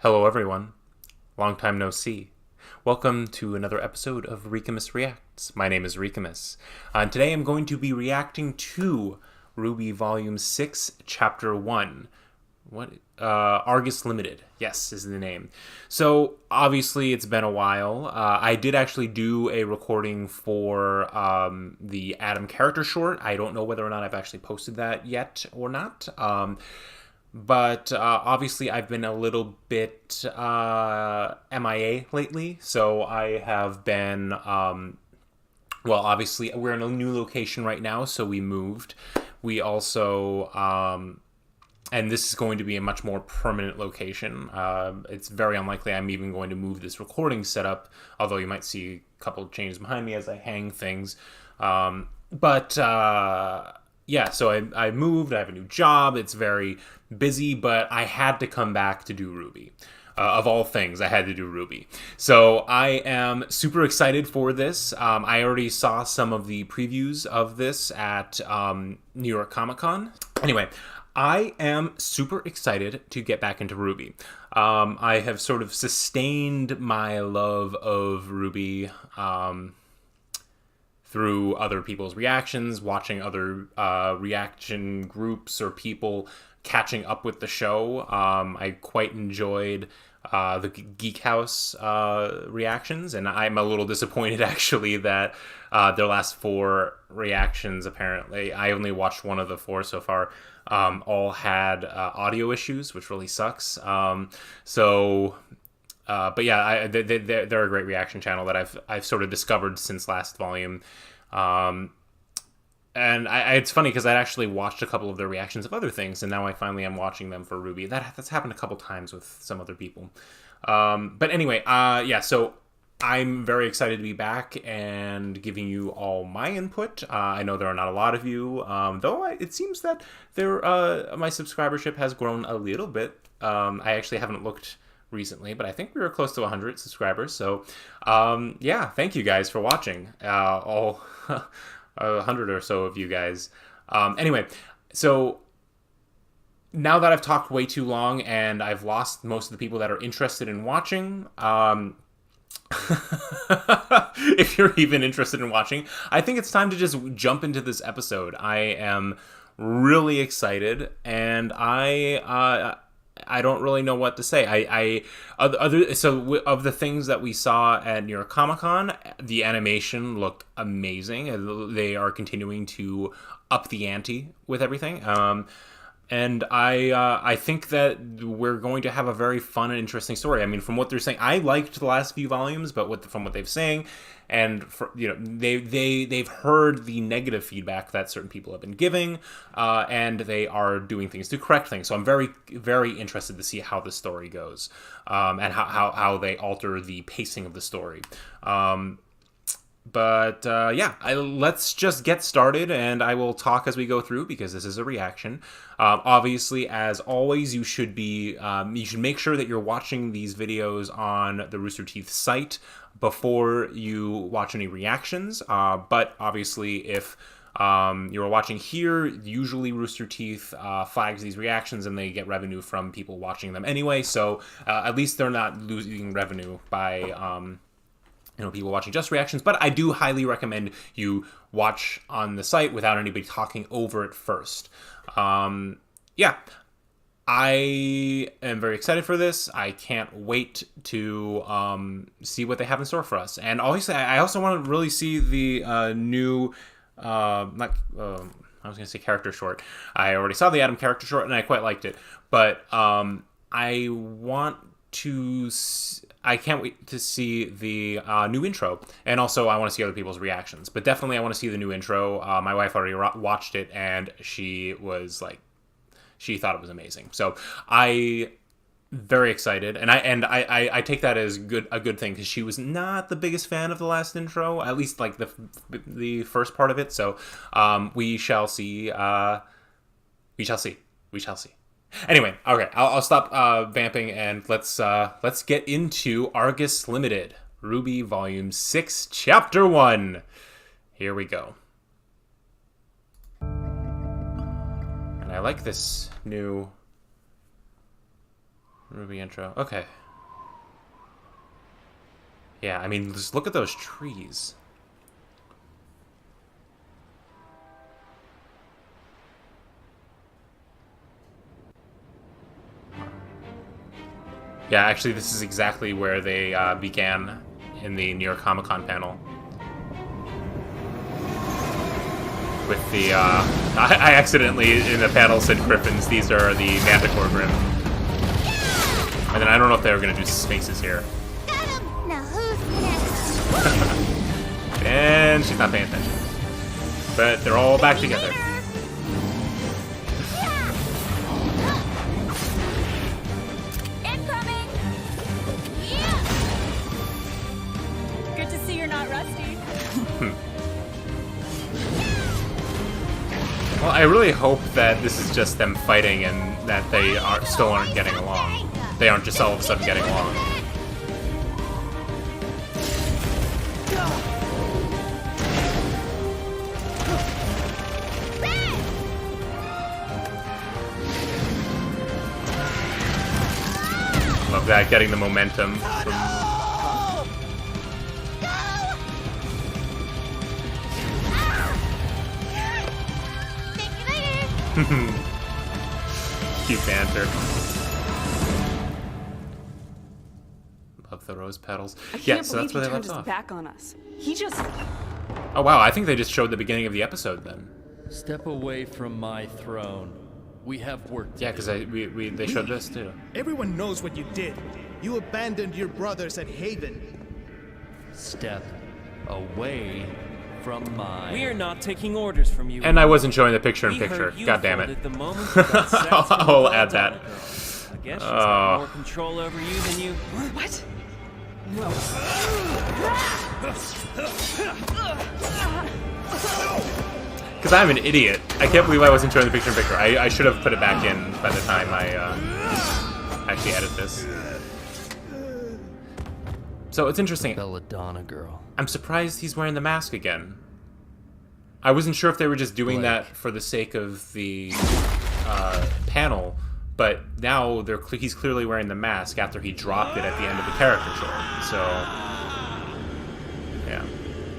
Hello everyone, long time no see. Welcome to another episode of Ricamus Reacts. My name is Ricamus, and today I'm going to be reacting to RWBY Volume 6, Chapter 1. Argus Limited, yes, is the name. So, obviously, it's been a while. I did actually do a recording for the Adam character short. I don't know whether or not I've actually posted that yet or not. But obviously I've been a little bit MIA lately, so I have been, well, obviously we're in a new location right now, so we moved. We also, and this is going to be a much more permanent location. It's very unlikely I'm even going to move this recording setup, although you might see a couple of changes behind me as I hang things. Yeah, so I moved, I have a new job, it's very busy, but I had to come back to do RWBY. Of all things, I had to do RWBY. So I am super excited for this. I already saw some of the previews of this at New York Comic Con. Anyway, I am super excited to get back into RWBY. I have sort of sustained my love of RWBY through other people's reactions, watching other reaction groups or people catching up with the show. I quite enjoyed the Geek House reactions, and I'm a little disappointed actually that their last 4 reactions, apparently, I only watched one of the 4 so far, all had audio issues, which really sucks. But yeah, they're a great reaction channel that I've sort of discovered since last volume. And it's funny because I actually watched a couple of their reactions of other things, and now I finally am watching them for RWBY. That's happened a couple times with some other people. But anyway, yeah, so I'm very excited to be back and giving you all my input. I know there are not a lot of you, though it seems that my subscribership has grown a little bit. I actually haven't looked recently, but I think we were close to 100 subscribers. So, yeah, thank you guys for watching. All 100 or so of you guys. Anyway, so now that I've talked way too long and I've lost most of the people that are interested in watching, if you're even interested in watching, I think it's time to just jump into this episode. I am really excited, and I don't really know what to say. So of the things that we saw at New York Comic Con, the animation looked amazing. They are continuing to up the ante with everything. And I think that we're going to have a very fun and interesting story. I mean, from what they're saying, I liked the last few volumes, but from what they've saying, and they've heard the negative feedback that certain people have been giving, and they are doing things to correct things. So I'm very, very interested to see how the story goes, and how they alter the pacing of the story. Yeah, let's just get started, and I will talk as we go through because this is a reaction. Obviously, as always, you should make sure that you're watching these videos on the Rooster Teeth site before you watch any reactions. But obviously, if you're watching here, usually Rooster Teeth flags these reactions and they get revenue from people watching them anyway. So at least they're not losing revenue by people watching just reactions, but I do highly recommend you watch on the site without anybody talking over it first. Yeah, I am very excited for this. I can't wait to see what they have in store for us. And obviously, I also want to really see the new, I was going to say character short. I already saw the Adam character short, and I quite liked it. But I can't wait to see the new intro, and also I want to see other people's reactions. But definitely I want to see the new intro. My wife already watched it, and she thought it was amazing. So I very excited, and I take that as a good thing, because she was not the biggest fan of the last intro, at least like the first part of it. So we shall see. We shall see. We shall see. Anyway, okay, I'll stop vamping, and let's get into Argus Limited, RWBY Volume 6, Chapter 1. Here we go. And I like this new RWBY intro. Okay. Yeah, I mean, just look at those trees. Yeah, actually, this is exactly where they began in the New York Comic Con panel. With the, I accidentally, in the panel, said Griffins. These are the Manticore Grimm. And then I don't know if they were going to do Sphinxes here. Got him! Now who's next? And she's not paying attention. But they're all back together. Incoming! Yeah! Good to see you're not rusty. Well, I really hope that this is just them fighting and that they still aren't getting along. They aren't just all of a sudden getting along. Love that, getting the momentum from... Cute banter. Love the rose petals. Yeah, so that's where they left off. Back on us. He just... Oh wow, I think they just showed the beginning of the episode then. Step away from my throne. We have work to do. Yeah, because they showed this too. Everyone knows what you did. You abandoned your brothers at Haven. Step away from my... We are not taking orders from you. And I wasn't showing the picture in We picture. heard you God damn it. folded the moment you got sacked from I'll the add that. Belladonna girl. I guess she's got more control over you than you. What? Because I'm an idiot. I can't believe I wasn't showing the picture in picture. I should have put it back in by the time I actually edit this. So it's interesting. Belladonna girl. I'm surprised he's wearing the mask again. I wasn't sure if they were just doing that for the sake of the panel, but now he's clearly wearing the mask after he dropped it at the end of the character short. So, yeah.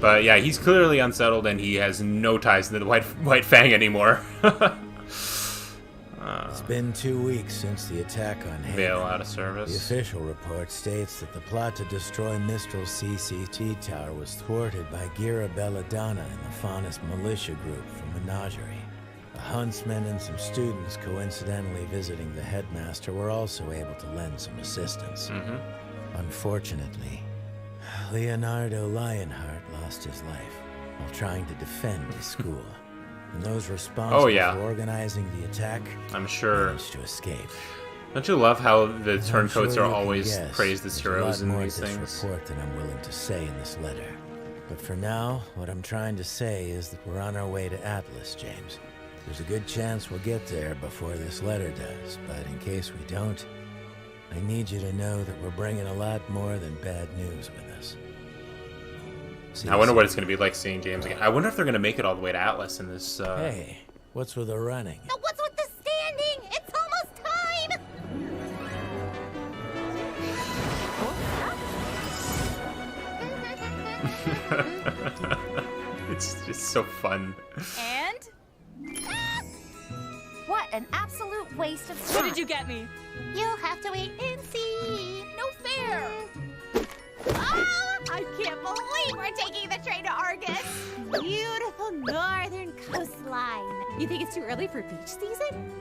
But yeah, he's clearly unsettled and he has no ties to the White Fang anymore. It's been 2 weeks since the attack on Haven. Veil out of service. The official report states that the plot to destroy Mistral's CCT tower was thwarted by Gira Belladonna and the Faunus militia group from Menagerie. A huntsman and some students coincidentally visiting the headmaster were also able to lend some assistance. Unfortunately, Leonardo Lionheart lost his life while trying to defend his school. And those responsible for organizing the attack, I'm sure, managed to escape. Don't you love how the turncoats sure are you can always guess praised as there's heroes a in lot more these to this things? report than I'm willing to say in this letter. But for now, what I'm trying to say is that we're on our way to Atlas, James. There's a good chance we'll get there before this letter does, but in case we don't, I need you to know that we're bringing a lot more than bad news with us. I wonder what it's going to be like seeing James again. I wonder if they're going to make it all the way to Atlas in this... Hey, what's with the running? Now what's with the standing? It's almost time! It's just so fun. And? What an absolute waste of time. What did you get me? You'll have to wait and see. No fair. Oh, I can't believe we're taking the train to Argus. Beautiful northern coastline. You think it's too early for beach season?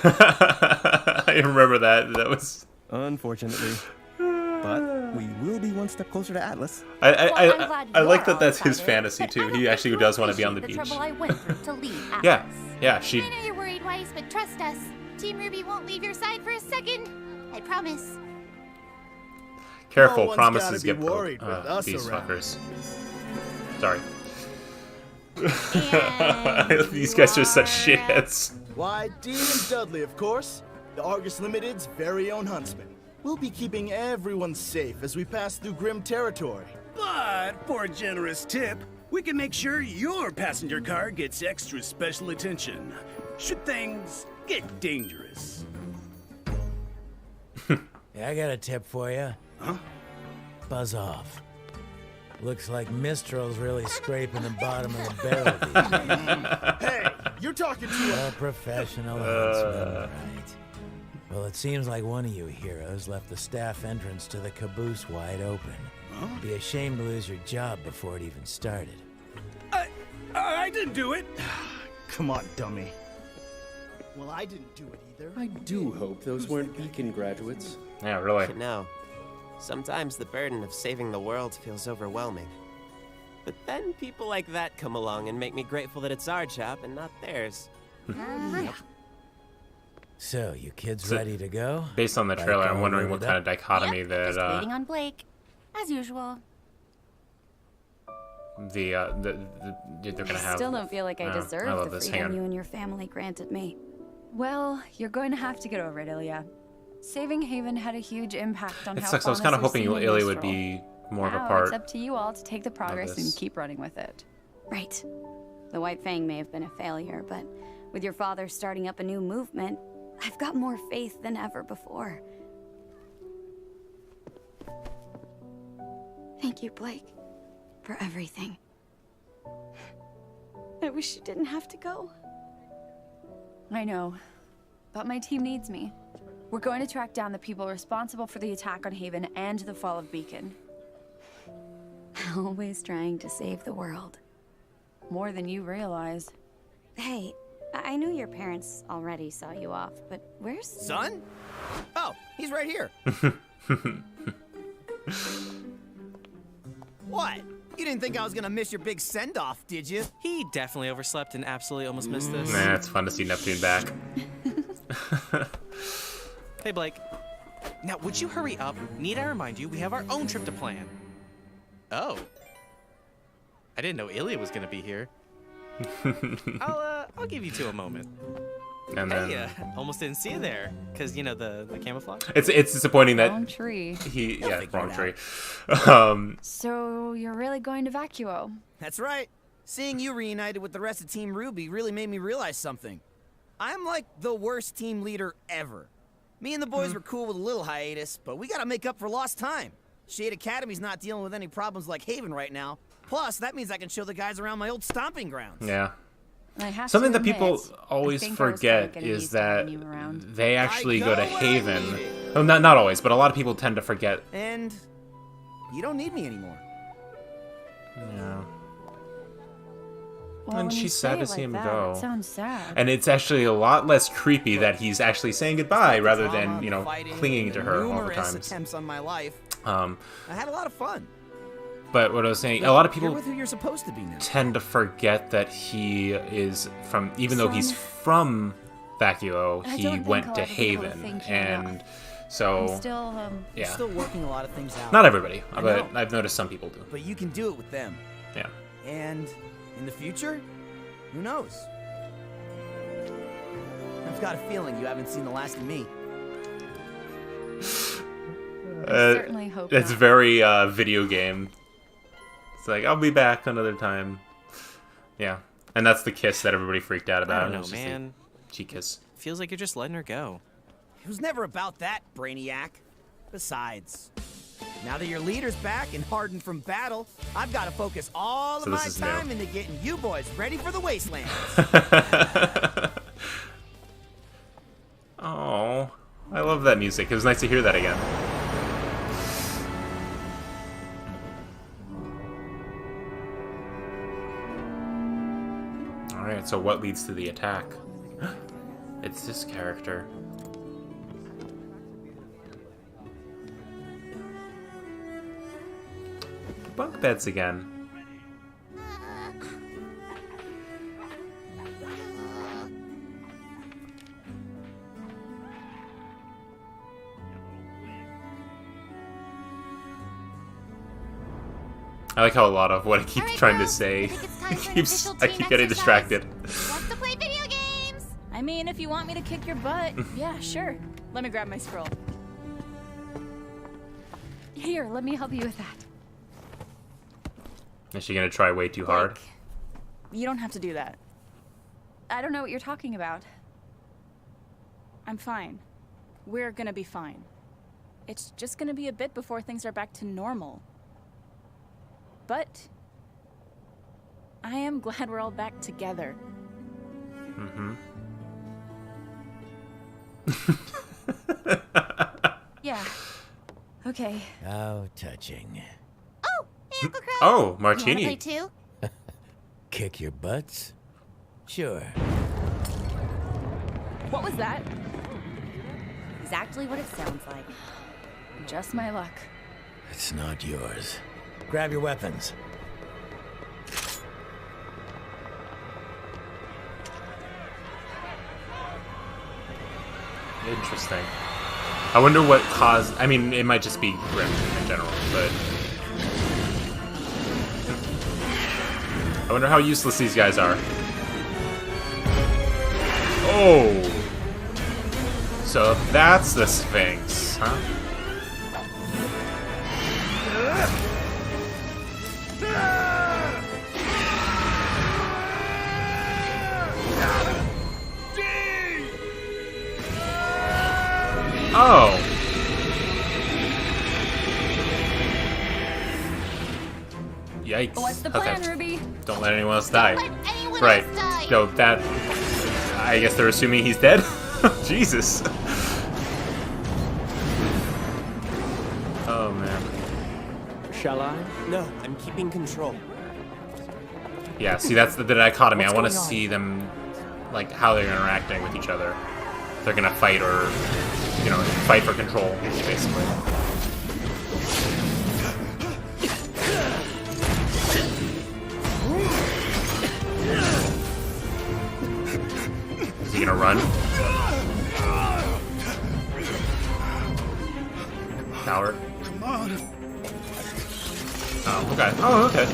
I remember that. That was... Unfortunately. But we will be one step closer to Atlas. I like that that's his fantasy, too. He actually does want to be on the beach. Trouble I went through to leave Atlas. Yeah, she... I know you're worried, Weiss, but trust us. Team RWBY won't leave your side for a second. I promise. Careful, No one's promises gotta be get worried broke. with us These around. fuckers. Sorry. And These guys are such shitheads. Why, Dean and Dudley, of course. The Argus Limited's very own huntsman. We'll be keeping everyone safe as we pass through grim territory. But for a generous tip, we can make sure your passenger car gets extra special attention should things get dangerous. Yeah, I got a tip for you. Huh? Buzz off. Looks like Mistral's really scraping the bottom of the barrel these days. Hey, you're talking to A professional huntsman, right? Well, it seems like one of you heroes left the staff entrance to the caboose wide open. Be ashamed to lose your job before it even started. I didn't do it. Come on, dummy. Well, I didn't do it either. I do hope those weren't Beacon graduates. Yeah, really. No. Sometimes the burden of saving the world feels overwhelming. But then people like that come along and make me grateful that it's our job and not theirs. So, you kids ready to go? Based on the trailer, I'm wondering what kind of dichotomy Yep, that just waiting on Blake, as usual. they're gonna have. Still don't feel like I I deserve love the this. Hang freedom on. you and your family granted me. Well, you're going to have to get over it, Ilya. Saving Haven had a huge impact on It how sucks. I was kind of hoping Ilya would be more of a Now part. it's up to you all to take the progress and this. keep running with it. Right. The White Fang may have been a failure, but with your father starting up a new movement, I've got more faith than ever before. Thank you, Blake, for everything. I wish you didn't have to go. I know, but my team needs me. We're going to track down the people responsible for the attack on Haven and the fall of Beacon. Always trying to save the world. More than you realize. Hey, I knew your parents already saw you off, but where's... Son? Oh, he's right here. What? You didn't think I was gonna miss your big send-off, did you? He definitely overslept and absolutely almost missed this. Nah, it's fun to see Neptune back. Hey, Blake. Now, would you hurry up? Need I remind you, we have our own trip to plan. Oh. I didn't know Ilya was gonna be here. I'll give you two a moment. And then Hey, almost didn't see you there, cause you know the camouflage. it's disappointing that Wrong tree. wrong tree. So you're really going to Vacuo? That's right. Seeing you reunited with the rest of Team RWBY really made me realize something. I'm like the worst team leader ever. Me and the boys were cool with a little hiatus, but we gotta make up for lost time. Shade Academy's not dealing with any problems like Haven right now. Plus, that means I can show the guys around my old stomping grounds. Yeah. I have Something to that people admit, always I think I was forget kinda getting is used to that having you around. they actually go to I when I Haven. need it. Oh, not always, but a lot of people tend to forget. And you don't need me anymore. Yeah. Well, And when you she's say sad it to see like him that, go. It sounds sad. And it's actually a lot less creepy that he's actually saying goodbye rather Drama, than, the fighting, clinging to the her all the numerous times. attempts on my life. Um, I had a lot of fun. but what I was saying, a lot of You're people with who you're supposed to be now. tend to forget that he is from, even though he's from Vacuo, I he don't think went I'll to ever be able to Haven. thank you And enough. so, I'm still, You're yeah. still working a lot of things out. Not everybody, I but know. I've noticed some people do. But you can do it with them. Yeah. And in the future, who knows? I've got a feeling you haven't seen the last of me. certainly hope It's not. very video game. It's like, I'll be back another time. Yeah. And that's the kiss that everybody freaked out about. I don't know, It's just a man. cheek kiss. Feels like you're just letting her go. It was never about that, Brainiac. Besides, now that your leader's back and hardened from battle, I've got to focus all So of this my is new. time into getting you boys ready for the wasteland. Oh, I love that music. It was nice to hear that again. Alright, so what leads to the attack? It's this character. Bunk beds again. I like how a lot of what I keep All right, trying girls, to say I think it's time for an keeps official I team keep getting exercise. distracted. Wants to play video games? I mean, if you want me to kick your butt, yeah, sure. Let me grab my scroll. Here, let me help you with that. Is she gonna try way too hard? Blake, you don't have to do that. I don't know what you're talking about. I'm fine. We're gonna be fine. It's just gonna be a bit before things are back to normal. But I am glad we're all back together. Mm-hmm. Yeah. Okay. How touching. Oh, hey, Uncle Crow. Oh, You wanna martini. play too? Kick your butts? Sure. What was that? Exactly what it sounds like. Just my luck. It's not yours. Grab your weapons. Interesting. I wonder what caused... I mean, it might just be Grim in general, but... I wonder how useless these guys are. Oh! So that's the Sphinx, huh? Oh! Yikes. What's the plan, Okay. Ruby? Don't let anyone else die. Let anyone Right. else die. No, that... I guess they're assuming he's dead? Jesus. Oh, man. Shall I? No, I'm keeping control. Yeah, see, that's the dichotomy. What's I want to going on? see them, like, how they're interacting with each other. If they're gonna fight or, you know, fight for control, basically. Is he gonna run? Coward. Come on. Oh, okay. Oh, okay.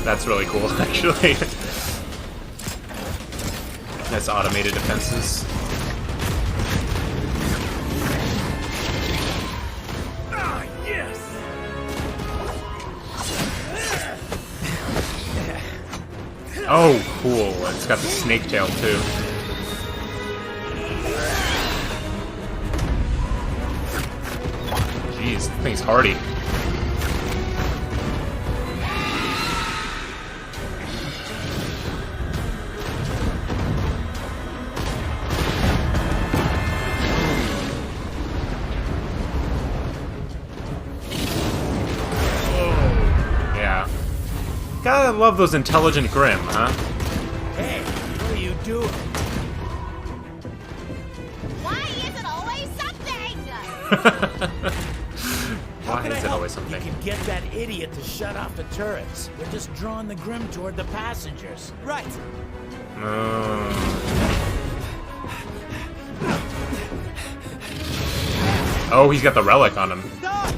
That's really cool, actually. Nice automated defenses. Ah, yes. Oh, cool. It's got the snake tail, too. Jeez, this thing's hardy. Yeah. Gotta love those intelligent Grim, huh? Hey, what are you doing? Why is it always something? Why is it always something? You can get that idiot to shut off the turrets. They're just drawing the Grim toward the passengers. Right. Oh, he's got the relic on him. Stop!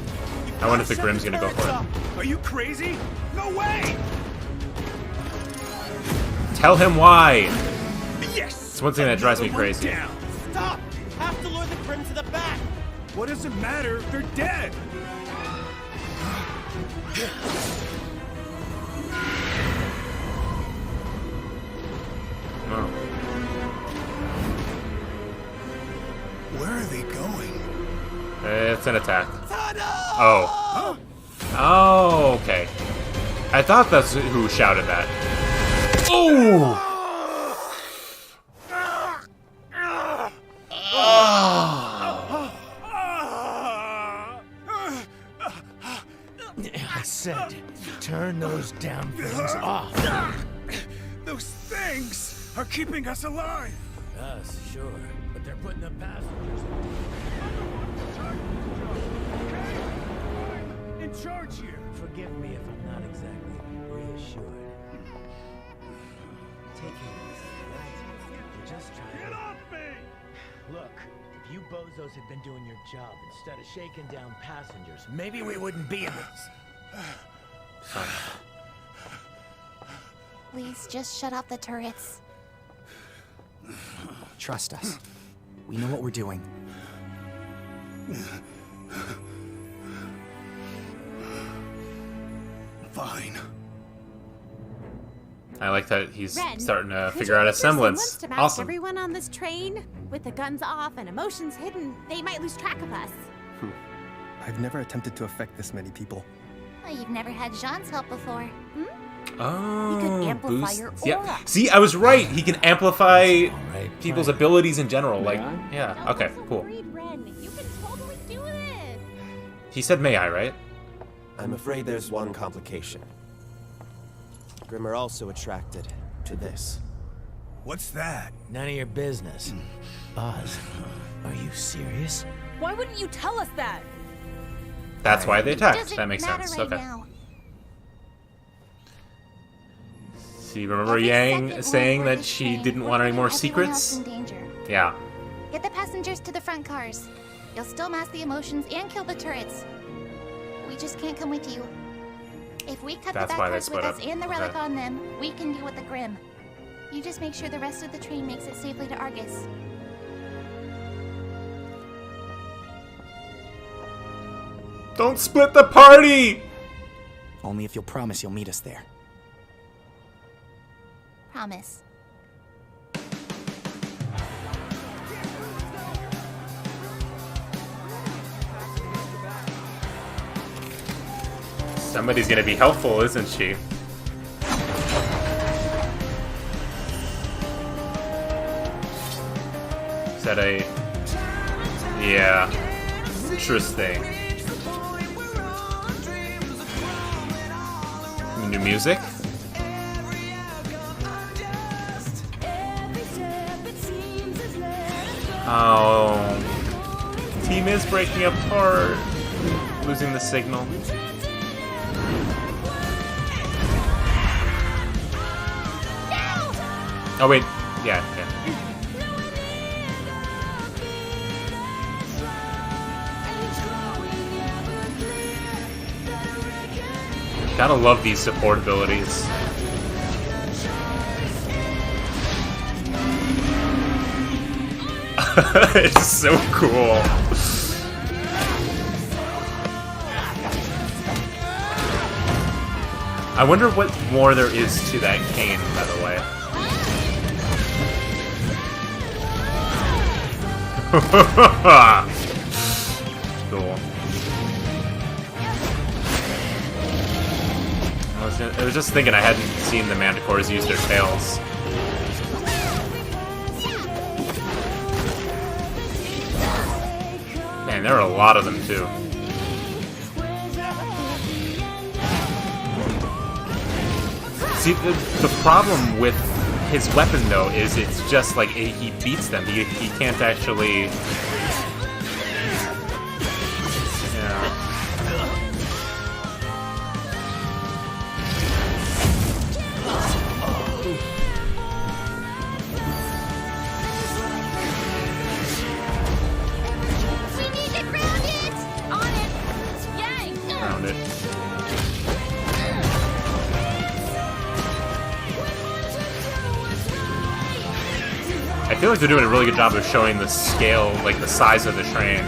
I wonder if the Grim's gonna go for it. Are you crazy? No way! Tell him why! Yes! It's one thing that drives me Another one crazy. down. Stop! Have to lure the Grim to the back. What does it matter? They're dead. Oh. Where are they going? It's an attack. Oh. Oh, okay. I thought that's who shouted that. Oh! I said, turn those damn things off. Those things are keeping us alive. Us, sure, but they're putting the passengers In charge here. Forgive me if I'm not exactly reassured. Take it easy, right? We're just trying Get to... off me! Look, if you bozos had been doing your job instead of shaking down passengers, maybe we wouldn't be in this. Please just shut off the turrets. Trust us. We know what we're doing. Fine. I like that he's Ren, starting to could figure you out a get your semblance. to match Awesome. everyone on this train? With the guns off and emotions hidden, they might lose track of us. I've never attempted to affect this many people. Well, you've never had Jean's help before. Oh, He could amplify boost. your aura. Yeah. See, I was right. He can amplify people's abilities in general. Like, yeah. Okay, cool. Ren, you can totally do this. He said, "May I?" Right? I'm afraid there's one complication. Grimm are also attracted to this. What's that? None of your business. Oz, are you serious? Why wouldn't you tell us that? That's why they attacked. Doesn't That makes matter sense. right Okay. now. See, remember Every Yang second saying we're aboard that this she train, didn't we're want any putting more everyone else secrets? in danger. Yeah. Get the passengers to the front cars. You'll still mask the emotions and kill the turrets. We just can't come with you. If we cut That's the why back they cars with split us up. and the Okay. relic on them, we can deal with the Grimm. You just make sure the rest of the train makes it safely to Argus. Don't split the party! Only if you'll promise you'll meet us there. Promise. Somebody's gonna be helpful, isn't she? Is that a... Yeah. Interesting. New music? Oh. Team is breaking apart. Losing the signal. Oh wait, yeah. Gotta love these support abilities. It's so cool. I wonder what more there is to that cane, by the way. Cool. I was just thinking I hadn't seen the Manticores use their tails. Man, there are a lot of them too. See, the problem with his weapon, though, is it's just like he beats them. He can't actually... Yeah. We need to ground it! On it! Yang! Ground it. I feel like they're doing a really good job of showing the scale, like the size of the train.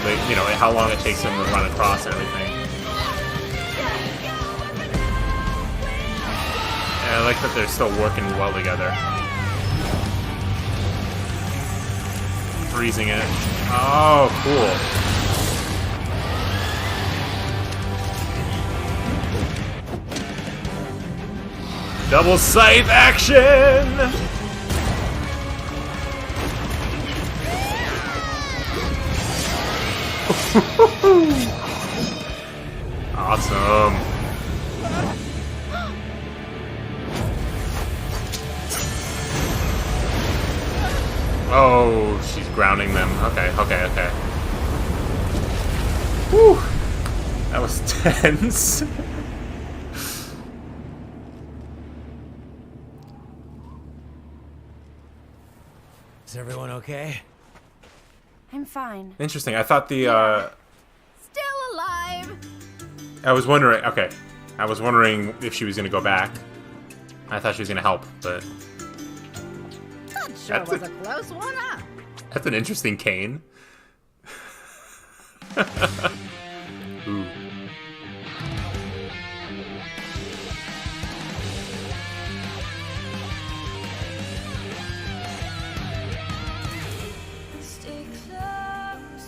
Like, you know, how long it takes them to run across and everything. And I like that they're still working well together. Freezing it. Oh, cool. Double scythe action! Awesome. Oh, she's grounding them. Okay. Whew. That was tense. Is everyone okay? I'm fine. Interesting. I thought the Still alive! I was wondering. Okay, I was wondering if she was gonna go back. I thought she was gonna help, but That sure That's was a close one, huh? that's an interesting cane. Ooh.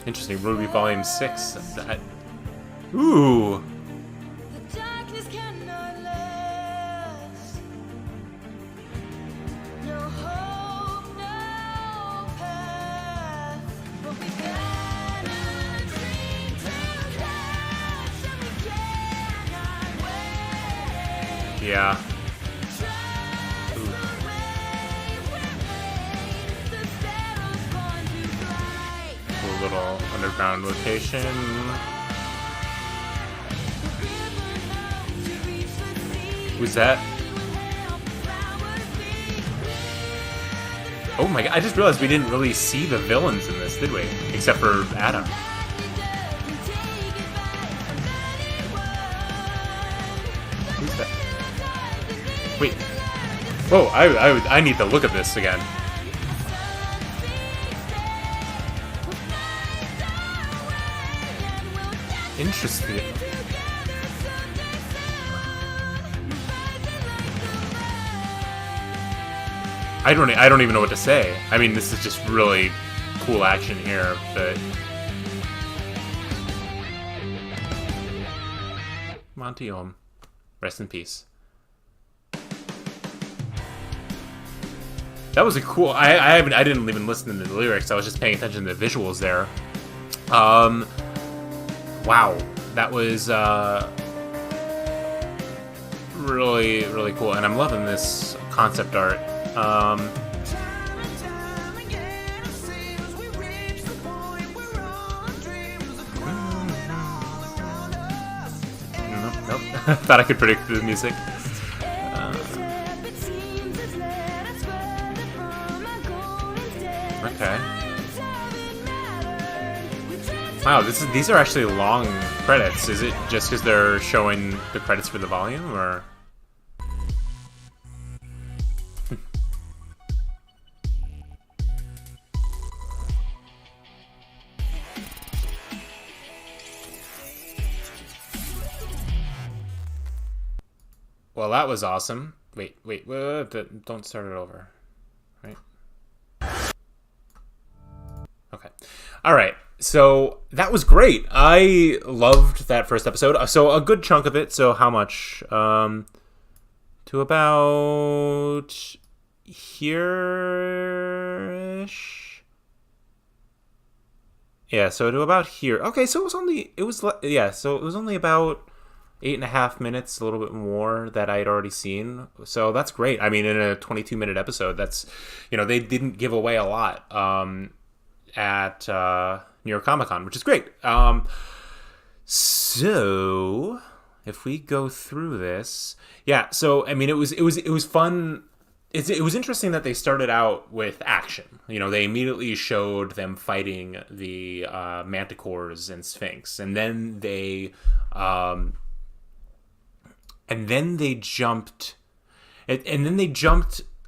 Interesting. RWBY Volume 6. Ooh. Yeah. Cool little underground location. Who's that? Oh my god, I just realized we didn't really see the villains in this, did we? Except for Adam. Who's that? Wait. Whoa, I need to look at this again. Interesting. I don't even know what to say. I mean, this is just really cool action here, but Monty Ohm, rest in peace. That was a cool. I didn't even listen to the lyrics. I was just paying attention to the visuals there. Wow, that was really, really cool, and I'm loving this concept art. Nope. Thought I could predict the music. Okay. Wow, these are actually long credits. Is it just because they're showing the credits for the volume, or? Well, that was awesome. Wait, don't start it over. Right? Okay. All right. So that was great. I loved that first episode. So a good chunk of it. So how much? To about here-ish. Yeah. So to about here. Okay. So so it was only about 8.5 minutes, a little bit more that I had already seen. So that's great. I mean, in a 22-minute episode, that's, they didn't give away a lot at New York Comic Con, which is great. So if we go through this, yeah. So I mean, it was fun. It was interesting that they started out with action. They immediately showed them fighting the manticores and Sphinx, and then they jumped.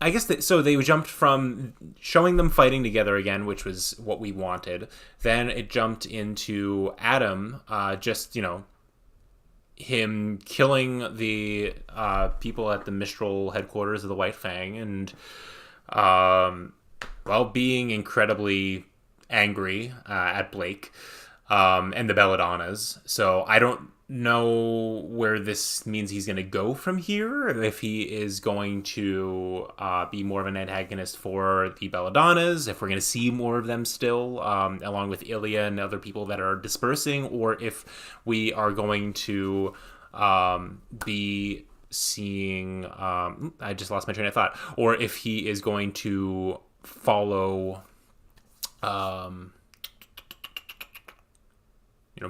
I guess so they jumped from showing them fighting together again, which was what we wanted. Then it jumped into Adam, him killing the people at the Mistral headquarters of the White Fang, and being incredibly angry at Blake and the Belladonnas. So I don't know where this means he's going to go from here, if he is going to be more of an antagonist for the Belladonnas, if we're going to see more of them still, along with Ilya and other people that are dispersing, or if we are going to be seeing I just lost my train of thought, or if he is going to follow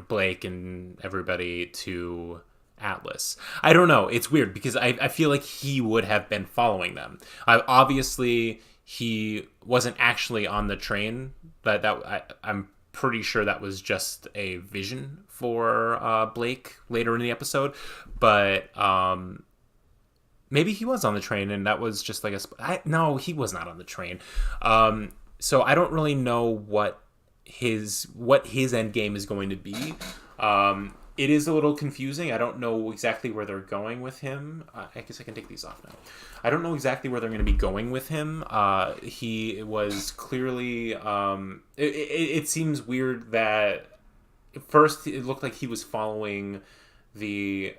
Blake and everybody to Atlas. I don't know. It's weird because I feel like he would have been following them. Obviously, he wasn't actually on the train, but I'm pretty sure that was just a vision for Blake later in the episode. But maybe he was on the train and that was just like no, he was not on the train. So I don't really know what his end game is going to be. it is a little confusing. I don't know exactly where they're going with him. I guess I can take these off now. I don't know exactly where they're going to be going with him. He was clearly... it seems weird that... At first, it looked like he was following the...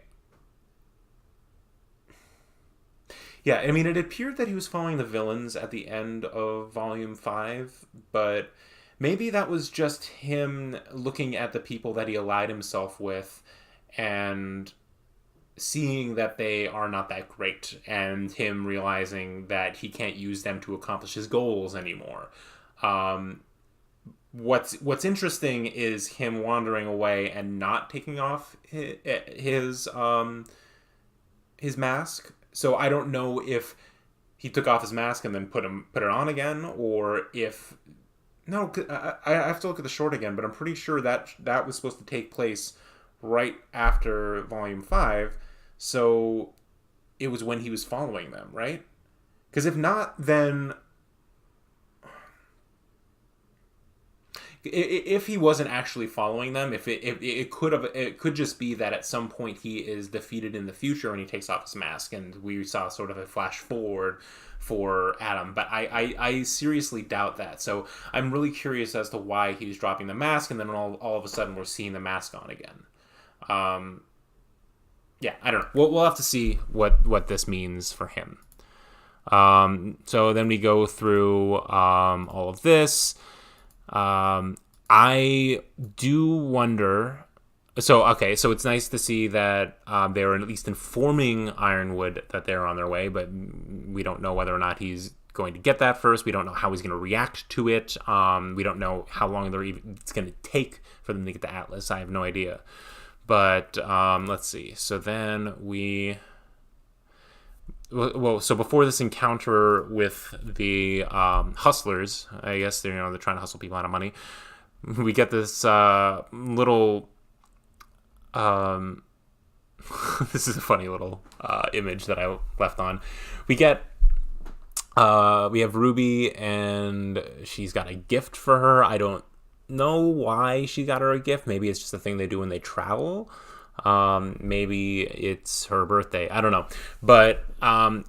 Yeah, I mean, it appeared that he was following the villains at the end of Volume 5, but maybe that was just him looking at the people that he allied himself with and seeing that they are not that great, and him realizing that he can't use them to accomplish his goals anymore. What's interesting is him wandering away and not taking off his mask. So I don't know if he took off his mask and then put it on again, or if... No, I have to look at the short again, but I'm pretty sure that was supposed to take place right after Volume 5, so it was when he was following them, right? Because if not, then... If he wasn't actually following them, if it could just be that at some point he is defeated in the future and he takes off his mask, and we saw sort of a flash forward for Adam. But I seriously doubt that. So I'm really curious as to why he's dropping the mask, and then all of a sudden we're seeing the mask on again. Yeah, I don't know. We'll have to see what this means for him. So then we go through all of this. I do wonder... So it's nice to see that they're at least informing Ironwood that they're on their way, but we don't know whether or not he's going to get that first. We don't know how he's going to react to it. We don't know how long it's going to take for them to get the Atlas. I have no idea. But let's see. So then we... Well, so before this encounter with the hustlers, I guess they're trying to hustle people out of money. We get this little. This is a funny little image that I left on. We have RWBY, and she's got a gift for her. I don't know why she got her a gift. Maybe it's just a thing they do when they travel. Maybe it's her birthday. I don't know. But I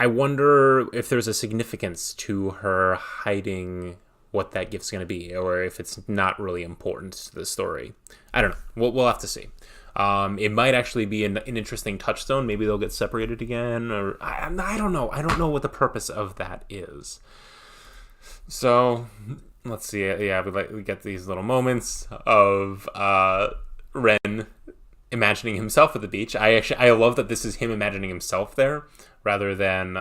wonder if there's a significance to her hiding what that gift's going to be, or if it's not really important to the story. I don't know. We'll have to see. It might actually be an interesting touchstone. Maybe they'll get separated again, or I don't know. I don't know what the purpose of that is. So let's see. Yeah, we get these little moments of Ren imagining himself at the beach. I love that this is him imagining himself there rather than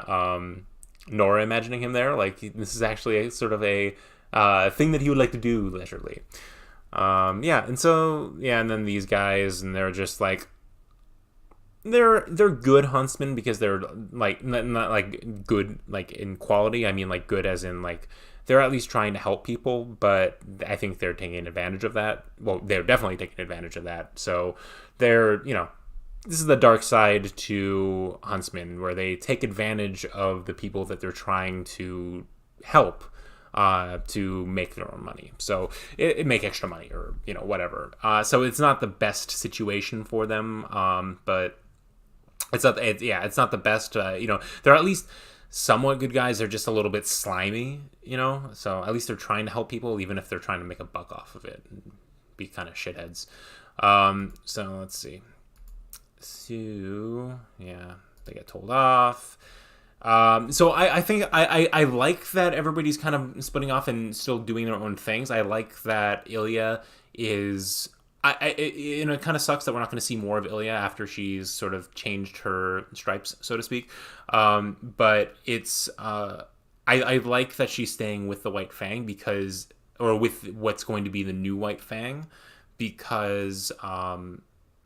Nora imagining him there. Like, this is actually a sort of a thing that he would like to do leisurely. And then these guys, and they're just like, they're good huntsmen because they're like not like good like in quality. I mean like good as in like they're at least trying to help people, but I think they're taking advantage of that. Well, they're definitely taking advantage of that. So they're, this is the dark side to huntsmen, where they take advantage of the people that they're trying to help to make their own money. So it make extra money or, whatever. So it's not the best situation for them. But it's not the best, they're at least somewhat good guys. They're just a little bit slimy, so at least they're trying to help people, even if they're trying to make a buck off of it and be kind of shitheads. So let's see. So yeah, they get told off. So I think I like that everybody's kind of splitting off and still doing their own things. I like that Ilya is... it kind of sucks that we're not going to see more of Ilya after she's sort of changed her stripes, so to speak. But it's... I like that she's staying with the White Fang or with what's going to be the new White Fang, because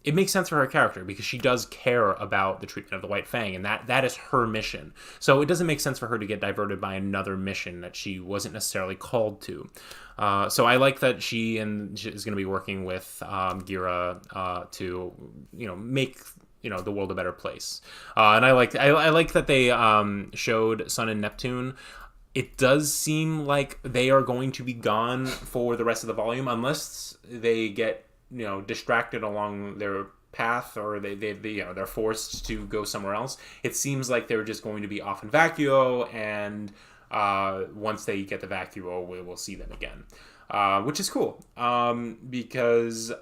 it makes sense for her character, because she does care about the treatment of the White Fang, and that is her mission. So it doesn't make sense for her to get diverted by another mission that she wasn't necessarily called to. So I like that she is going to be working with Gira to make the world a better place. And I like that they showed Sun and Neptune. It does seem like they are going to be gone for the rest of the volume, unless they get distracted along their path, or they're forced to go somewhere else. It seems like they're just going to be off in vacuo, and once they get the vacuo, we'll see them again, which is cool, because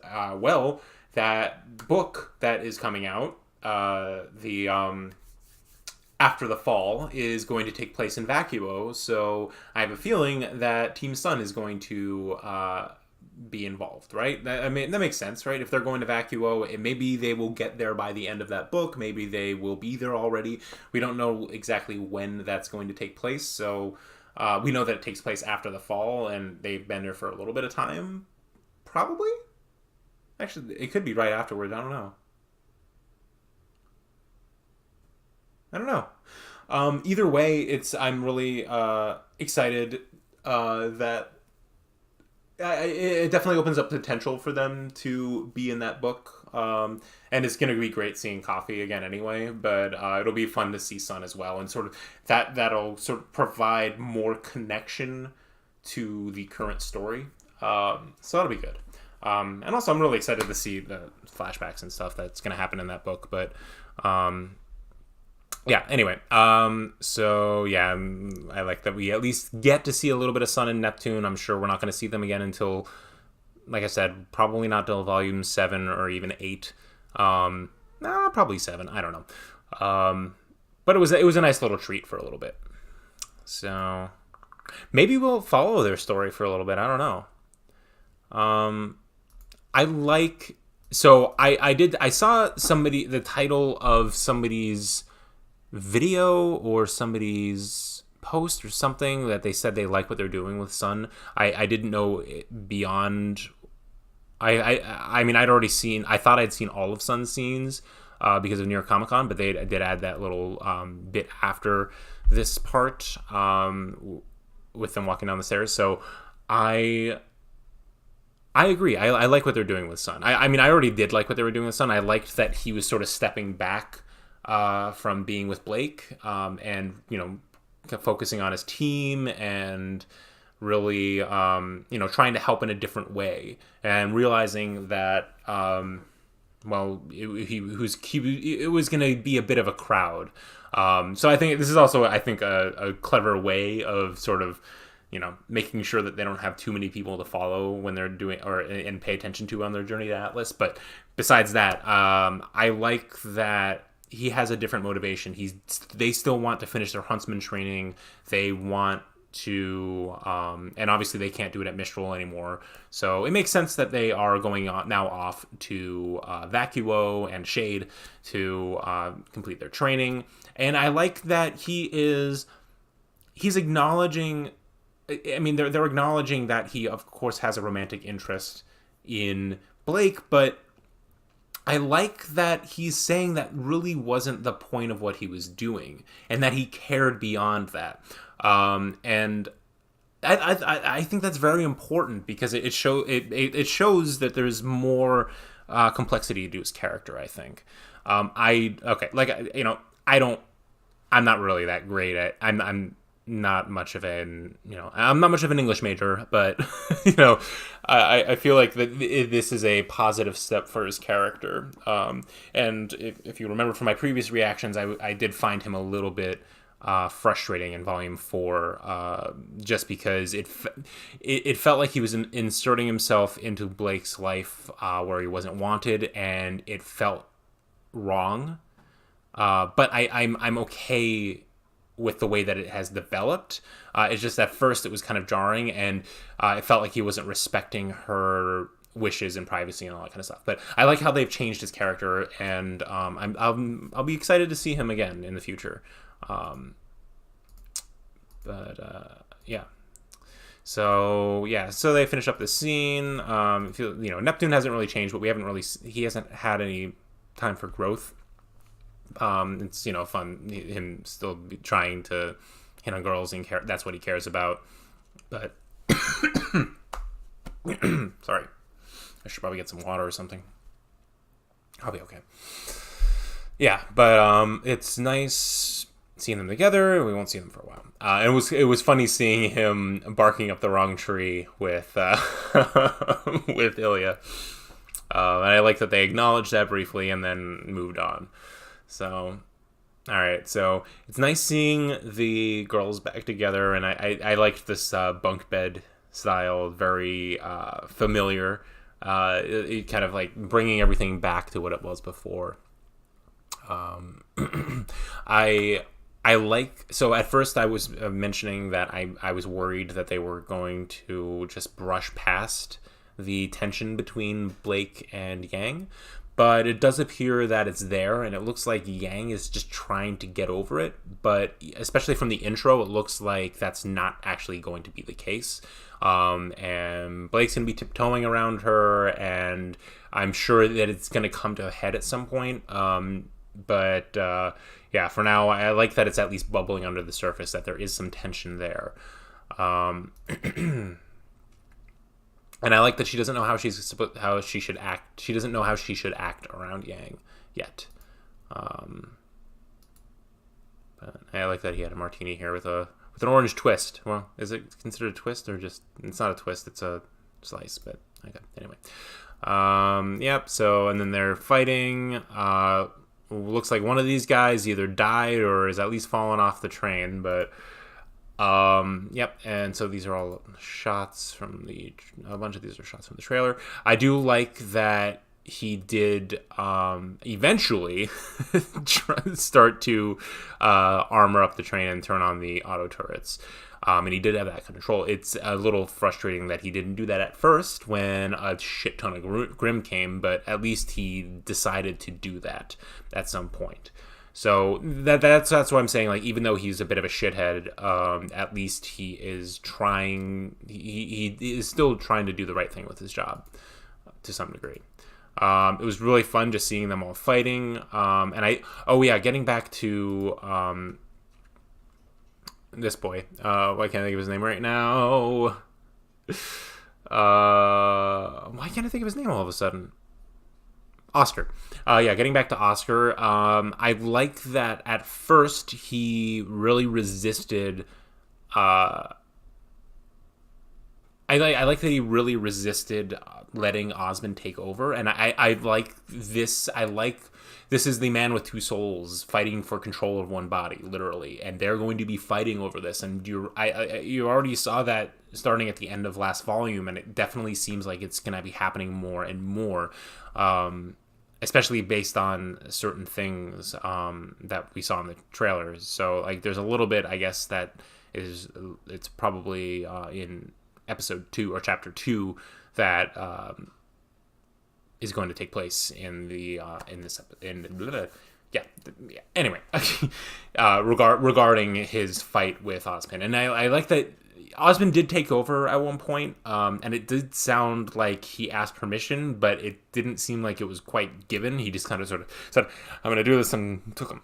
that book that is coming out, After the Fall, is going to take place in vacuo, so I have a feeling that Team Sun is going to be involved, right? That makes sense, right? If they're going to vacuo, maybe they will get there by the end of that book. Maybe they will be there already. We don't know exactly when that's going to take place, so we know that it takes place after the fall, and they've been there for a little bit of time, probably. Actually, it could be right afterwards. I don't know. Either way, I'm really excited that it definitely opens up potential for them to be in that book. And it's going to be great seeing Coffee again anyway, but it'll be fun to see Sun as well. And sort of that'll sort of provide more connection to the current story. So that'll be good. And also I'm really excited to see the flashbacks and stuff that's going to happen in that book. But yeah, anyway, so yeah, I like that we at least get to see a little bit of Sun and Neptune. I'm sure we're not going to see them again until, like I said, probably not till volume 7 or even 8. Probably 7, I don't know. But it was a nice little treat for a little bit. So maybe we'll follow their story for a little bit. I don't know. I saw the title of somebody's video or somebody's post or something that they said they like what they're doing with Sun. I didn't know beyond. I mean, I thought I'd seen all of Sun's scenes because of New York Comic Con, but they did add that little bit after this part with them walking down the stairs. So I agree. I like what they're doing with Sun. I mean, I already did like what they were doing with Sun. I liked that he was sort of stepping back from being with Blake, and focusing on his team and really trying to help in a different way, and realizing that it was going to be a bit of a crowd. So I think this is also a clever way of sort of making sure that they don't have too many people to follow when they're doing and pay attention to on their journey to Atlas. But besides that, I like that he has a different motivation. They still want to finish their huntsman training. They want to, and obviously they can't do it at Mistral anymore. So it makes sense that they are going now off to Vacuo and Shade to complete their training. And I like that he's acknowledging. I mean, they're acknowledging that he, of course, has a romantic interest in Blake, but I like that he's saying that really wasn't the point of what he was doing, and that he cared beyond that. And I think that's very important, because it shows that there's more complexity to his character, I think. I'm not really that great at. I'm not much of an English major, but I feel like that this is a positive step for his character. And if you remember from my previous reactions, I did find him a little bit frustrating in Volume 4, just because it felt like he was inserting himself into Blake's life where he wasn't wanted, and it felt wrong. But I'm okay with the way that it has developed. It's just at first it was kind of jarring, and it felt like he wasn't respecting her wishes and privacy and all that kind of stuff. But I like how they've changed his character, and I'll be excited to see him again in the future. Yeah. So they finish up the scene. Neptune hasn't really changed, but he hasn't had any time for growth. It's fun him still trying to hit on girls, and that's what he cares about. But sorry, I should probably get some water or something. I'll be okay. Yeah, but it's nice seeing them together. We won't see them for a while. It was funny seeing him barking up the wrong tree with with Ilya. And I like that they acknowledged that briefly and then moved on. So, all right. So it's nice seeing the girls back together, and I liked this bunk bed style, very familiar. It kind of like bringing everything back to what it was before. I like, so at first I was mentioning that I was worried that they were going to just brush past the tension between Blake and Yang, but it does appear that it's there, and it looks like Yang is just trying to get over it, but especially from the intro, it looks like that's not actually going to be the case. And Blake's going to be tiptoeing around her, and I'm sure that it's going to come to a head at some point. But yeah, for now, I like that it's at least bubbling under the surface, that there is some tension there. And I like that she doesn't know how she should act. She doesn't know how she should act around Yang yet. But I like that he had a martini here with an orange twist. Well, is it considered a twist or just? It's not a twist. It's a slice. But okay. Anyway. Yep. So and then they're fighting. Looks like one of these guys either died or is at least fallen off the train. But yep. And so these are all shots from a bunch of these are shots from the trailer. I do like that he did eventually start to armor up the train and turn on the auto turrets. And he did have that control. It's a little frustrating that he didn't do that at first when a shit ton of Grim came, but at least he decided to do that at some point. So that's what I'm saying. Like, even though he's a bit of a shithead, at least he is trying. He is still trying to do the right thing with his job to some degree. It was really fun just seeing them all fighting. Getting back to this boy. Why can't I think of his name right now? Why can't I think of his name all of a sudden? Oscar. Getting back to Oscar. I like that at first he really resisted. I like that he really resisted letting Osmond take over, and I like this. I like this is the man with two souls fighting for control of one body, literally, and they're going to be fighting over this. And you already saw that starting at the end of last volume, and it definitely seems like it's going to be happening more and more, especially based on certain things that we saw in the trailers. So like, there's a little bit, I guess, that it's probably in episode 2 or chapter 2 that is going to take place in the anyway regarding his fight with Osmond. And I like that Osmond did take over at one point, and it did sound like he asked permission, but it didn't seem like it was quite given. He just kind of sort of said, I'm going to do this, and took him.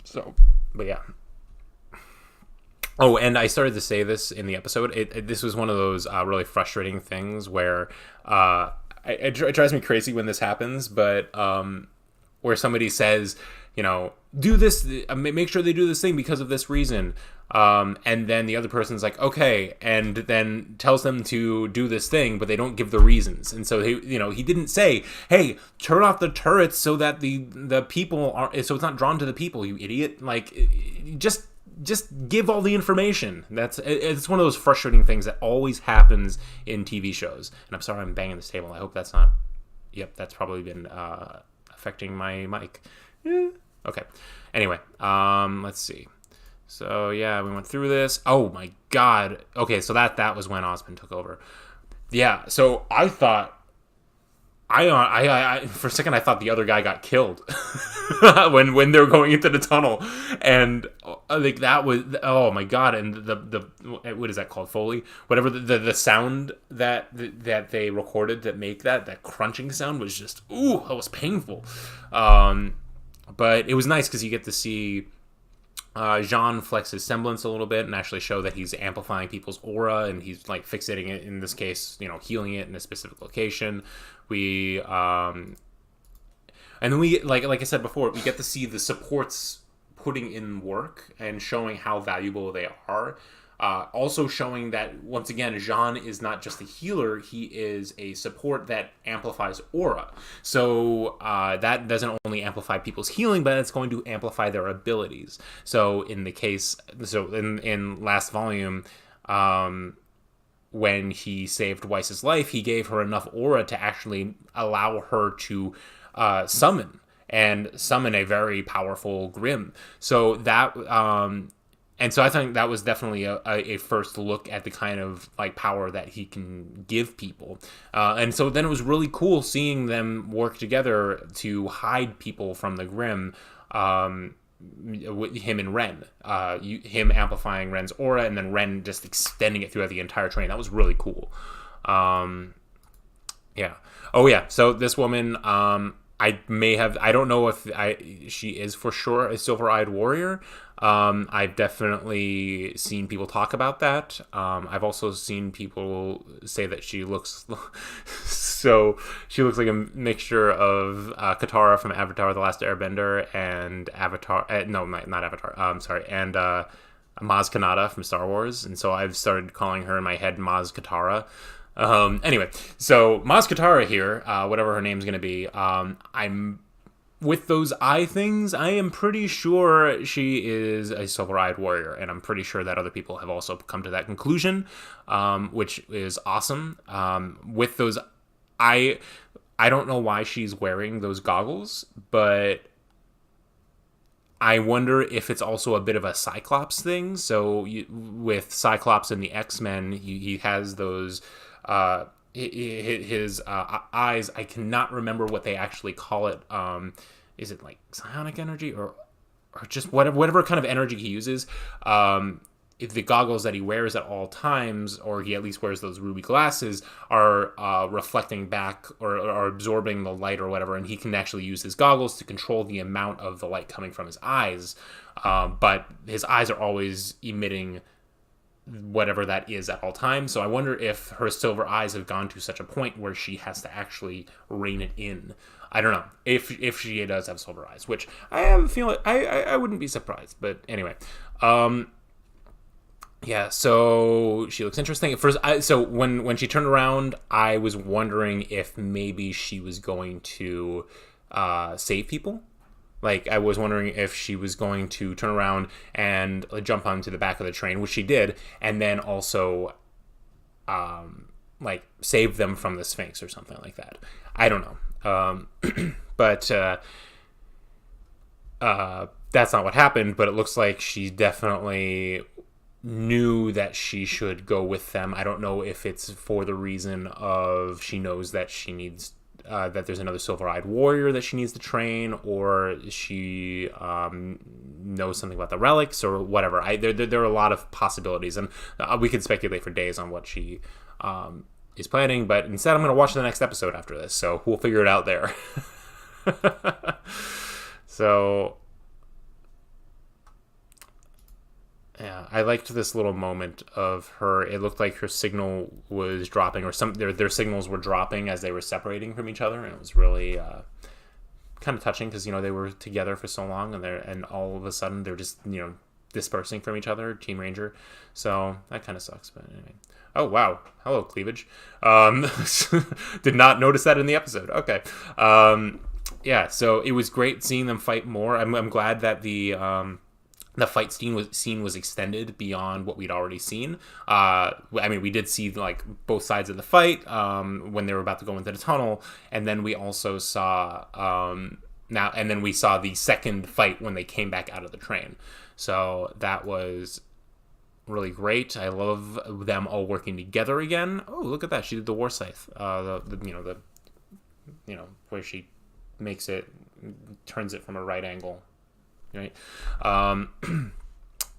So, but yeah. Oh, and I started to say this in the episode. This was one of those really frustrating things where it drives me crazy when this happens, but where somebody says, do this, make sure they do this thing because of this reason, and then the other person's like, okay, and then tells them to do this thing, but they don't give the reasons. And so he didn't say, hey, turn off the turrets so that the people so it's not drawn to the people, you idiot. Like, just give all the information. It's one of those frustrating things that always happens in TV shows. And I'm sorry I'm banging this table. I hope that's not. Yep, that's probably been affecting my mic. Okay. Anyway, let's see. So yeah, we went through this. Oh my god. Okay, so that was when Osmond took over. Yeah. So I thought. I for a second I thought the other guy got killed when they were going into the tunnel, and like that was, oh my god. And the what is that called, Foley, whatever, the sound that they recorded that make that crunching sound was just, ooh, that was painful. But it was nice because you get to see Jean flex his semblance a little bit and actually show that he's amplifying people's aura, and he's like fixating it, in this case, healing it in a specific location. We and then we like I said before, we get to see the supports putting in work and showing how valuable they are. Also showing that, once again, Jean is not just a healer, he is a support that amplifies aura. So that doesn't only amplify people's healing, but it's going to amplify their abilities. So in last volume, when he saved Weiss's life, he gave her enough aura to actually allow her to summon a very powerful Grimm. So that and so I think that was definitely a first look at the kind of like power that he can give people. And so then it was really cool seeing them work together to hide people from the Grimm. With him and Ren, him amplifying Ren's aura, and then Ren just extending it throughout the entire train. That was really cool. Yeah. Oh yeah. So this woman, I don't know if she is for sure a silver-eyed warrior. I've definitely seen people talk about that. I've also seen people say that she looks like a mixture of Katara from Avatar: The Last Airbender and and Maz Kanata from Star Wars. And so I've started calling her in my head Maz Katara. Anyway, so Maz Katara here, whatever her name's going to be, I'm with those eye things, I am pretty sure she is a silver-eyed warrior, and I'm pretty sure that other people have also come to that conclusion, which is awesome. With those, I don't know why she's wearing those goggles, but I wonder if it's also a bit of a Cyclops thing. So with Cyclops in the X-Men, he has those his eyes. I cannot remember what they actually call it. Is it like psionic energy or just whatever kind of energy he uses? If the goggles that he wears at all times, or he at least wears those ruby glasses, are reflecting back or are absorbing the light or whatever, and he can actually use his goggles to control the amount of the light coming from his eyes. But his eyes are always emitting whatever that is at all times. So I wonder if her silver eyes have gone to such a point where she has to actually rein it in. I don't know if she does have silver eyes, which I have a feeling I wouldn't be surprised. But anyway, yeah. So she looks interesting at first. So when she turned around, I was wondering if maybe she was going to save people. Like, I was wondering if she was going to turn around and jump onto the back of the train, which she did, and then also, like, save them from the Sphinx or something like that. I don't know. But that's not what happened, but it looks like she definitely knew that she should go with them. I don't know if it's for the reason of she knows that she needs... that there's another silver-eyed warrior that she needs to train, or she knows something about the relics, or whatever. There are a lot of possibilities, and we could speculate for days on what she is planning, but instead I'm going to watch the next episode after this, so we'll figure it out there. So... yeah, I liked this little moment of her. It looked like her signal was dropping, or their signals were dropping as they were separating from each other, and it was really kind of touching because they were together for so long, and all of a sudden they're just dispersing from each other. Team Ranger, so that kind of sucks. But anyway, oh wow, hello cleavage. Did not notice that in the episode. Okay, yeah, so it was great seeing them fight more. I'm glad that the fight scene was extended beyond what we'd already seen. I mean, we did see like both sides of the fight when they were about to go into the tunnel, and then we also saw we saw the second fight when they came back out of the train. So that was really great. I love them all working together again. Oh, look at that! She did the war scythe. Where she turns it from a right angle. Right.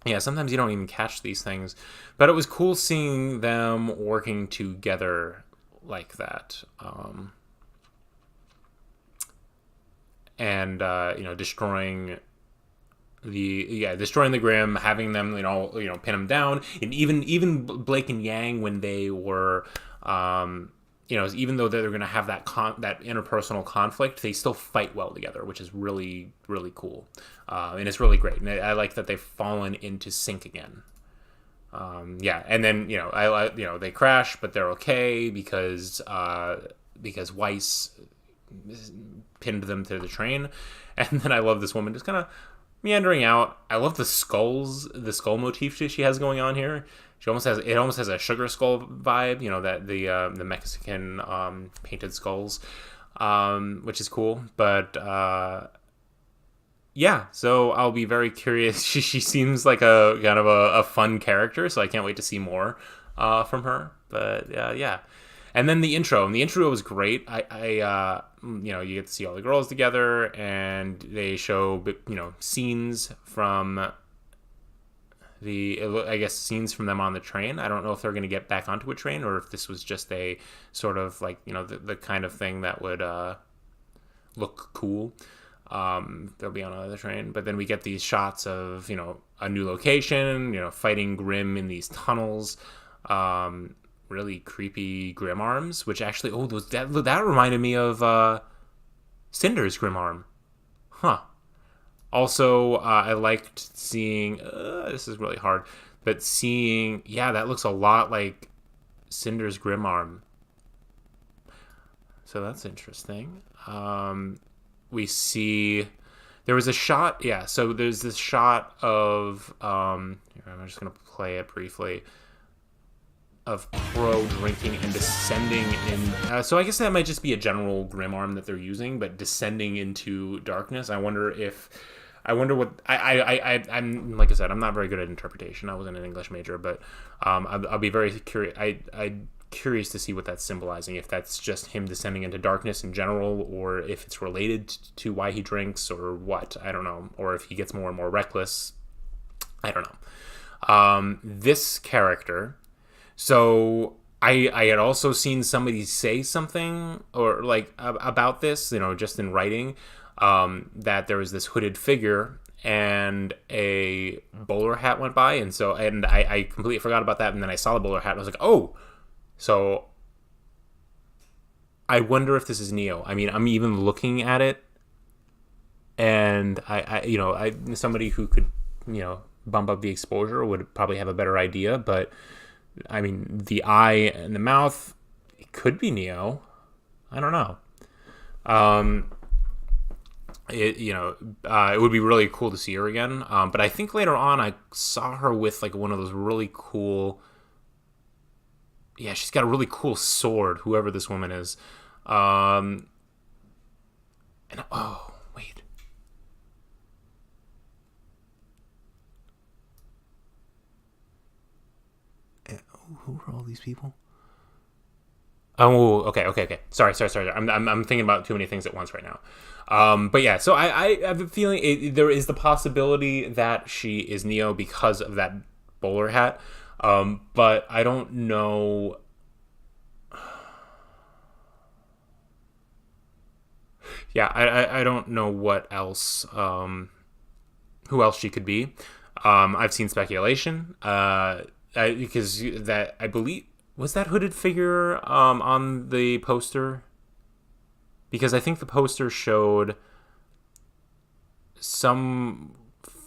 Yeah, sometimes you don't even catch these things, but it was cool seeing them working together like that. And destroying the Grimm, having them pin them down, and even Blake and Yang, when they were even though they're going to have that interpersonal conflict, they still fight well together, which is really, really cool. And it's really great. And I like that they've fallen into sync again. Yeah, and then they crash, but they're okay because Weiss pinned them to the train. And then I love this woman just kind of meandering out. I love the skull motif she has going on here. It almost has a Sugar Skull vibe, that the Mexican painted skulls, which is cool. But yeah, so I'll be very curious. She seems like a kind of a fun character, so I can't wait to see more from her. But yeah. And then the intro was great. I you get to see all the girls together, and they show scenes from scenes from them on the train. I don't know if they're going to get back onto a train, or if this was just a sort of the kind of thing that would look cool. They'll be on another train, but then we get these shots of a new location, fighting Grim in these tunnels. Really creepy Grim arms, which actually that reminded me of Cinder's Grim arm. Also, I liked seeing this is really hard, but seeing that looks a lot like Cinder's Grim arm, so that's interesting. We see there was a shot, so there's this shot of I'm just gonna play it briefly, of Crow drinking and descending in. So I guess that might just be a general Grim arm that they're using, but descending into darkness. I wonder what I'm like I said, I'm not very good at interpretation. I wasn't an English major, but I'll be very curious. I'm curious to see what that's symbolizing. If that's just him descending into darkness in general, or if it's related to why he drinks, or what. I don't know. Or if he gets more and more reckless. I don't know. This character. So I had also seen somebody say something or about this, just in writing, that there was this hooded figure and a bowler hat went by, and I completely forgot about that, and then I saw the bowler hat and I was like, oh, so I wonder if this is Neo. I mean, I'm even looking at it, and I somebody who could bump up the exposure would probably have a better idea, but I mean, the eye and the mouth, it could be Neo. I don't know. It would be really cool to see her again. But I think later on I saw her with one of those really cool. Yeah, she's got a really cool sword. Whoever this woman is. And wait. Who are all these people? Oh, okay. Sorry. I'm thinking about too many things at once right now. But yeah, so I have a feeling there is the possibility that she is Neo because of that bowler hat. But I don't know. Yeah, I don't know what else. Who else she could be? I've seen speculation. Because that, I believe, was that hooded figure on the poster? Because I think the poster showed some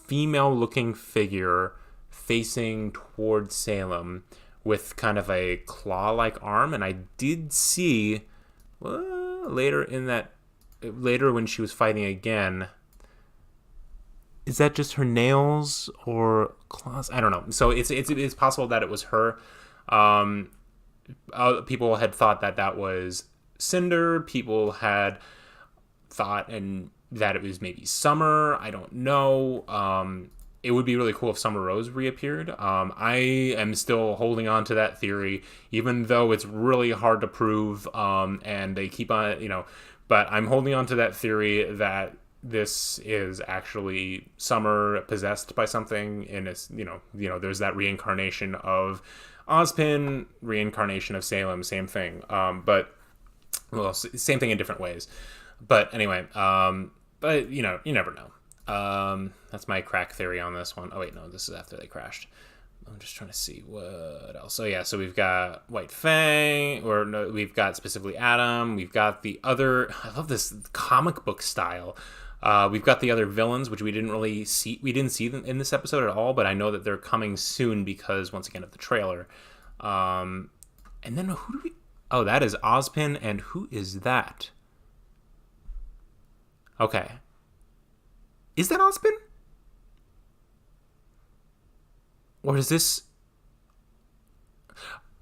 female-looking figure facing towards Salem with kind of a claw-like arm, and I did see later when she was fighting again. Is that just her nails or claws? I don't know. So it's possible that it was her. People had thought that was Cinder. People had thought that it was maybe Summer. I don't know. It would be really cool if Summer Rose reappeared. I am still holding on to that theory, even though it's really hard to prove. And they keep on, but I'm holding on to that theory that this is actually Summer possessed by something, and it's there's that reincarnation of Ozpin, reincarnation of Salem, same thing, but same thing in different ways. But anyway, but you never know. That's my crack theory on this one. Oh wait, no, this is after they crashed. I'm just trying to see what else. So yeah, so we've got White Fang, or no, we've got specifically Adam. We've got the other. I love this comic book style. We've got the other villains, which we didn't see them in this episode at all, but I know that they're coming soon because, once again, of the trailer. And then who do we... Oh, that is Ozpin, and who is that? Okay. Is that Ozpin? Or is this...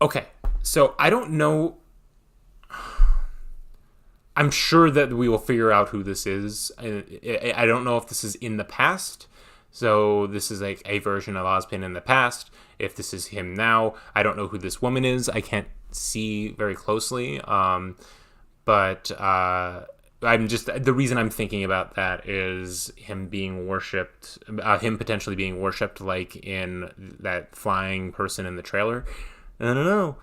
Okay, so I don't know... I'm sure that we will figure out who this is. I don't know if this is in the past. So this is like a version of Ozpin in the past. If this is him now, I don't know who this woman is. I can't see very closely. But I'm just... The reason I'm thinking about that is him being worshipped, him potentially being worshipped like in that flying person in the trailer. I don't know.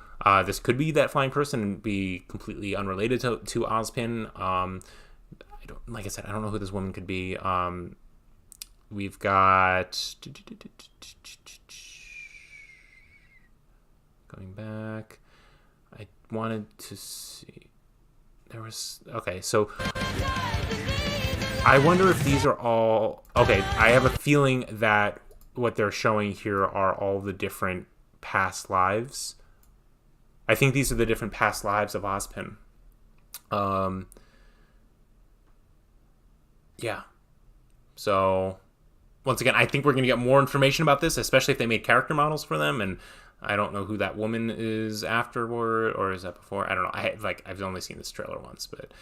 This could be that flying person and be completely unrelated to Ozpin. Like I said, I don't know who this woman could be. We've got... Going back. I wanted to see... There was... Okay, so... I wonder if these are all... Okay, I have a feeling that what they're showing here are all the different past lives. I think these are the different past lives of Ozpin. Yeah. So, once again, I think we're going to get more information about this, especially if they made character models for them, and I don't know who that woman is afterward, or is that before? I don't know. I've only seen this trailer once, but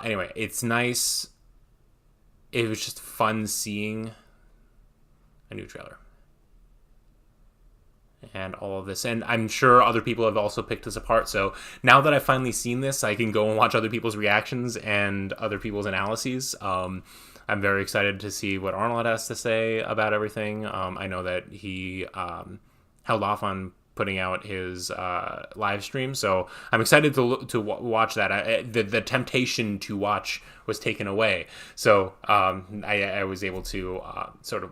anyway, it's nice. It was just fun seeing a new trailer. And all of this, and I'm sure other people have also picked this apart. So now that I've finally seen this, I can go and watch other people's reactions and other people's analyses. I'm very excited to see what Arnold has to say about everything. I know that he held off on putting out his live stream, so I'm excited to watch that. The temptation to watch was taken away, so I was able to sort of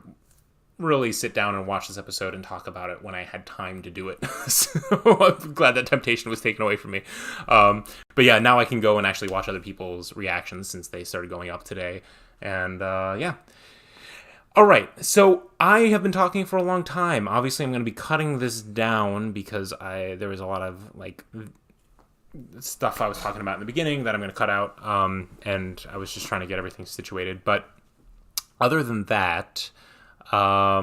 really sit down and watch this episode and talk about it when I had time to do it. So I'm glad that temptation was taken away from me. But yeah, now I can go and actually watch other people's reactions since they started going up today. And yeah. All right, so I have been talking for a long time. Obviously, I'm going to be cutting this down because there was a lot of stuff I was talking about in the beginning that I'm going to cut out, and I was just trying to get everything situated. But other than that, yeah,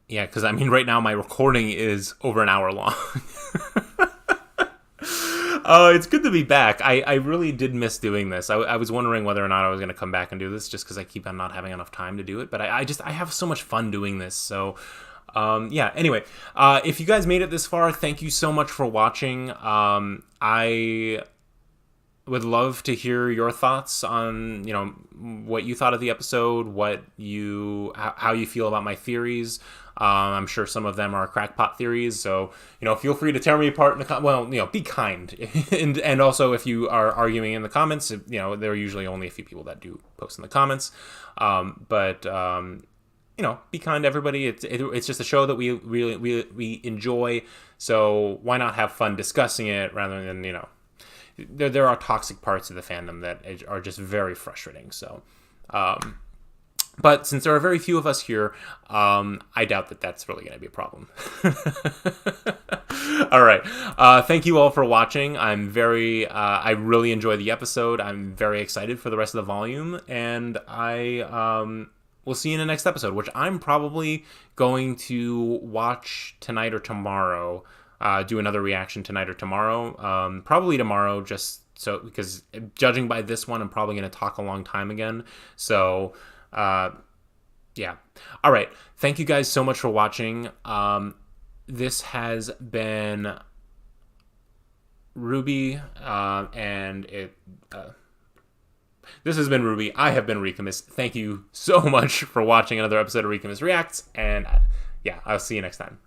because I mean, right now my recording is over an hour long. It's good to be back. I really did miss doing this. I was wondering whether or not I was going to come back and do this just because I keep on not having enough time to do it. But I have so much fun doing this. So, yeah, anyway, if you guys made it this far, thank you so much for watching. I would love to hear your thoughts on, what you thought of the episode, how you feel about my theories. I'm sure some of them are crackpot theories, so, feel free to tear me apart in the be kind. and also, if you are arguing in the comments, there are usually only a few people that do post in the comments. But be kind to everybody. It's just a show that we enjoy, so why not have fun discussing it rather than, there are toxic parts of the fandom that are just very frustrating. So, but since there are very few of us here, I doubt that that's really going to be a problem. All right. Thank you all for watching. I really enjoyed the episode. I'm very excited for the rest of the volume, and I will see you in the next episode, which I'm probably going to watch tonight or tomorrow. Do another reaction tonight or tomorrow. Probably tomorrow, just so, because judging by this one, I'm probably going to talk a long time again. So, yeah. All right. Thank you guys so much for watching. This has been RWBY, and this has been RWBY. I have been Ricamus. Thank you so much for watching another episode of Ricamus Reacts, and yeah, I'll see you next time.